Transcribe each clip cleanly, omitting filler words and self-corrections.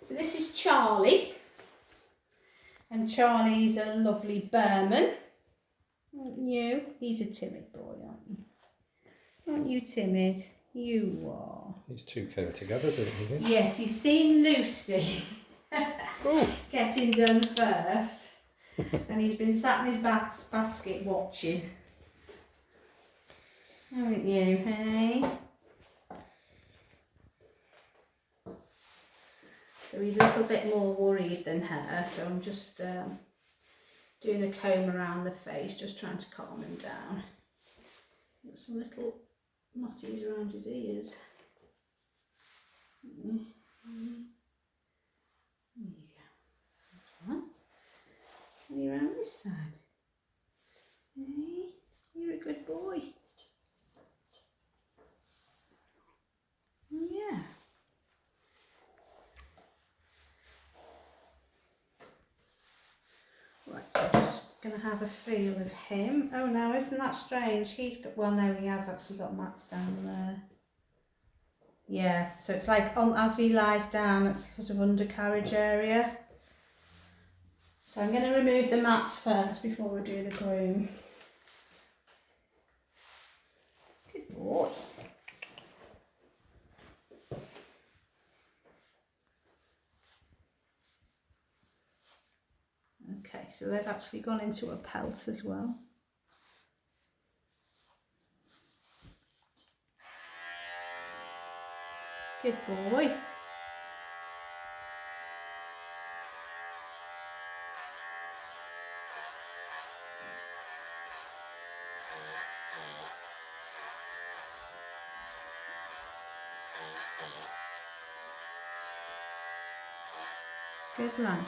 So this is Charlie, and Charlie's a lovely Birman, aren't you? He's a timid boy, aren't you? Aren't you timid? You are. These two came together, didn't they? Yes, he's seen Lucy getting done first, and he's been sat in his basket watching. Haven't you, hey? So he's a little bit more worried than her, so I'm just doing a comb around the face, just trying to calm him down. Got some little knotties around his ears. There you go. That's one. And around this side. Hey, you're a good boy. Oh yeah. Right, so I'm just going to have a feel of him. Oh no, isn't that strange? He's got, well no, he has actually got mats down there. Yeah, so it's like as he lies down, it's sort of undercarriage area. So I'm going to remove the mats first before we do the groom. Good boy. Okay, so they've actually gone into a pelt as well. Good boy. Good lad.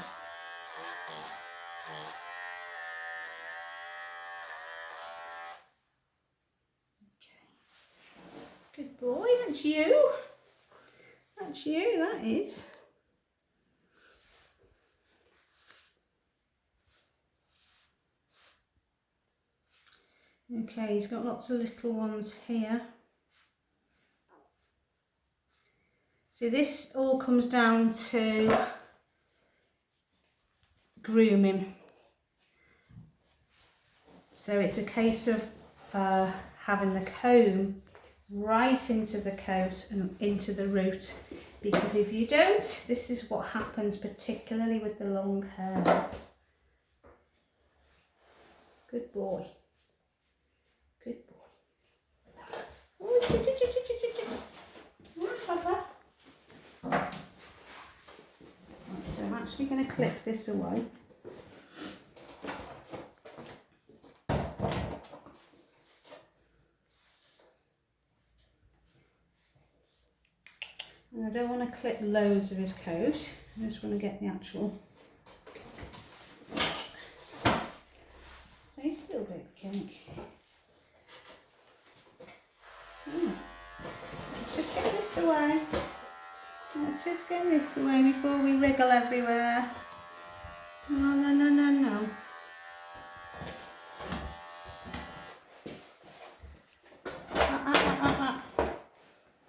Good boy, that's you. That's you, that is. Okay, he's got lots of little ones here. So this all comes down to grooming. So it's a case of having the comb right into the coat and into the root, because if you don't, this is what happens, particularly with the long hairs. Good boy. Good boy. Oh, Papa. Right, so I'm actually going to clip this away. And I don't want to clip loads of his coat, I just want to get the actual... Stay still, big kink. Let's just get this away. Let's just get this away before we wriggle everywhere. No, no, no, no, no.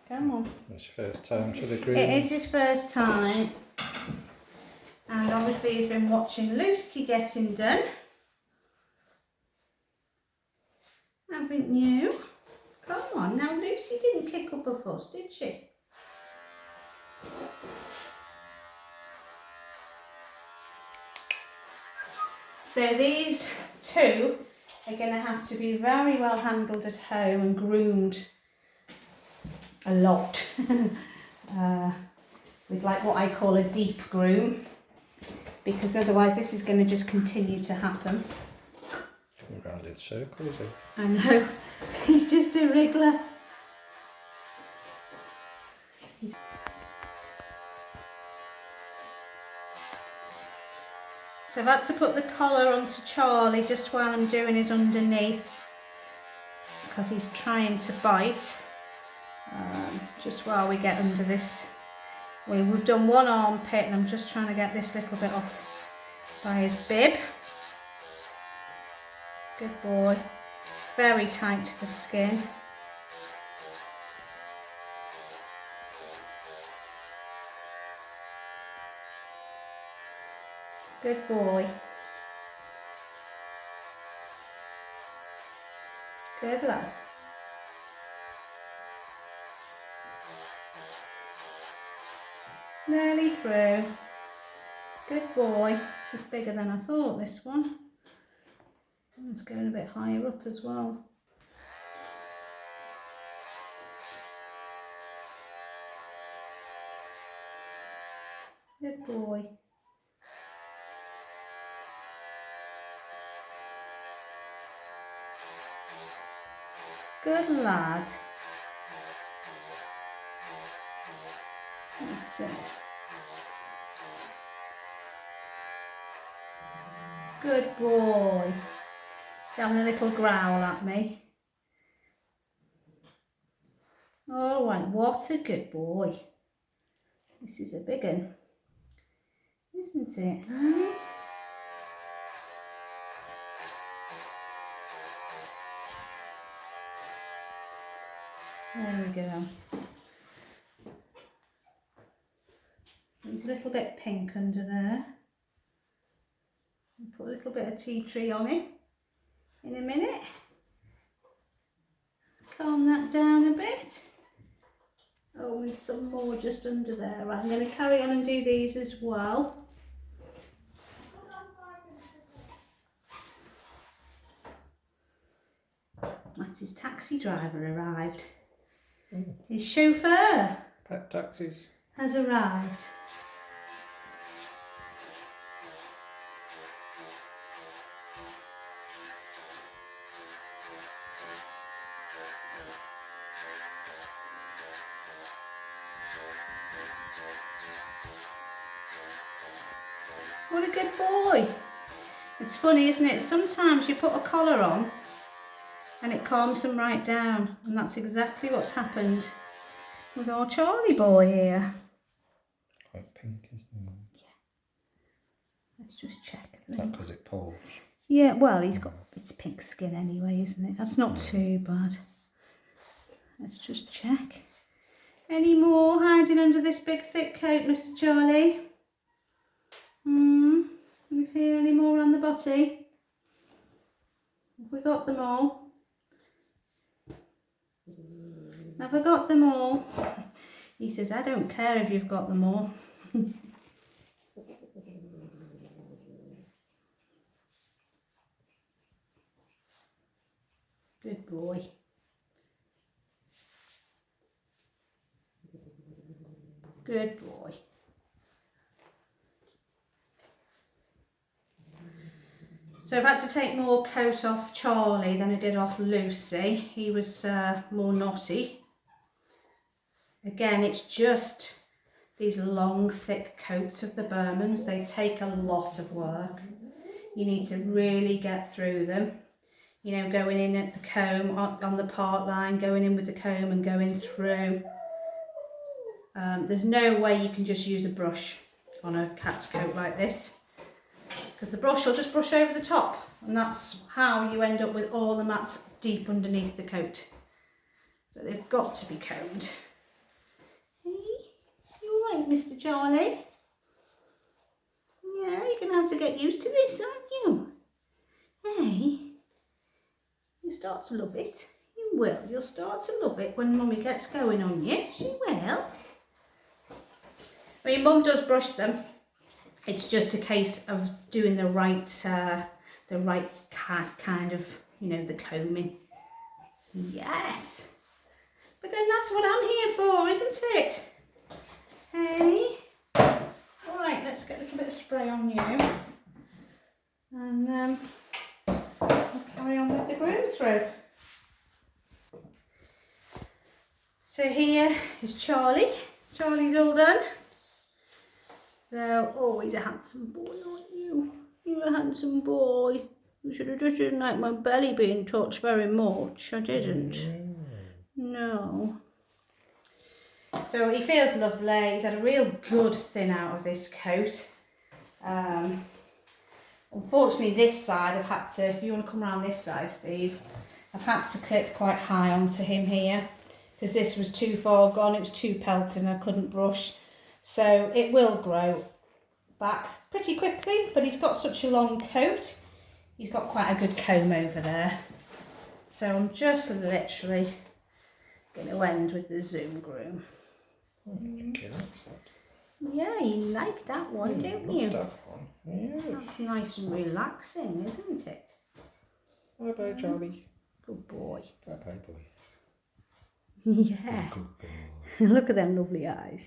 Come on. It's first time to the groom. It is his first time. And obviously he's been watching Lucy getting done. Haven't you? Come on, now Lucy didn't kick up a fuss, did she? So these two are going to have to be very well handled at home and groomed a lot. With like what I call a deep groom, because otherwise this is going to just continue to happen. Going round in circles. I know, he's just a wriggler. So I've had to put the collar onto Charlie just while I'm doing his underneath, because he's trying to bite. Just while we get under this. We've done one armpit and I'm just trying to get this little bit off by his bib. Good boy. Very tight to the skin. Good boy. Good lad. Nearly through. Good boy. This is bigger than I thought, this one. It's going a bit higher up as well. Good boy. Good lad. That's it. Good boy. He's having a little growl at me. All right, what a good boy. This is a big one, isn't it? Hmm? There we go. He's a little bit pink under there. Put a little bit of tea tree on him in a minute. Calm that down a bit. Oh, and some more just under there. Right, I'm going to carry on and do these as well. That's his taxi driver arrived. His chauffeur Pet taxis. has arrived. What a good boy. It's funny, isn't it? Sometimes you put a collar on and it calms them right down. And that's exactly what's happened with our Charlie boy here. Quite pink, isn't it? Yeah. Let's just check. Is that because it pulls? Yeah, well, it's pink skin anyway, isn't it? That's not too bad. Let's just check. Any more hiding under this big thick coat, Mr. Charlie? Can you feel any more on the body? Have we got them all? Have I got them all? He says, I don't care if you've got them all. Good boy. Good boy. So I've had to take more coat off Charlie than I did off Lucy. He was more naughty. Again, it's just these long, thick coats of the Birmans. They take a lot of work. You need to really get through them. You know, going in at the comb, on the part line, going in with the comb and going through. There's no way you can just use a brush on a cat's coat like this, because the brush will just brush over the top, and that's how you end up with all the mats deep underneath the coat. So they've got to be combed. Hey, you alright, Mr. Charlie? Yeah, you're going to have to get used to this, aren't you? Hey, you start to love it. You will. You'll start to love it when Mummy gets going on you. She will. I mean, Mum does brush them. It's just a case of doing the right kind of, you know, the combing. Yes. But then that's what I'm here for, isn't it? Hey. All right, let's get a little bit of spray on you. And we'll carry on with the groom through. So here is Charlie. Charlie's all done. So, oh, he's a handsome boy, aren't you? You're a handsome boy. You should have just didn't like my belly being touched very much. I didn't. No. So he feels lovely. He's had a real good thin out of this coat. Unfortunately, this side I've had to, if you want to come around this side, Steve, I've had to clip quite high onto him here, because this was too far gone. It was too pelted and I couldn't brush. So it will grow back pretty quickly, but he's got such a long coat. He's got quite a good comb over there. So I'm just literally going to end with the Zoom Groom. I think he likes that. Yeah, you like that one, don't Love you? that one. Yeah. That's nice and relaxing, isn't it? Bye bye, Charlie. Good boy. Bye bye, boy. Yeah. Good boy. Look at them lovely eyes.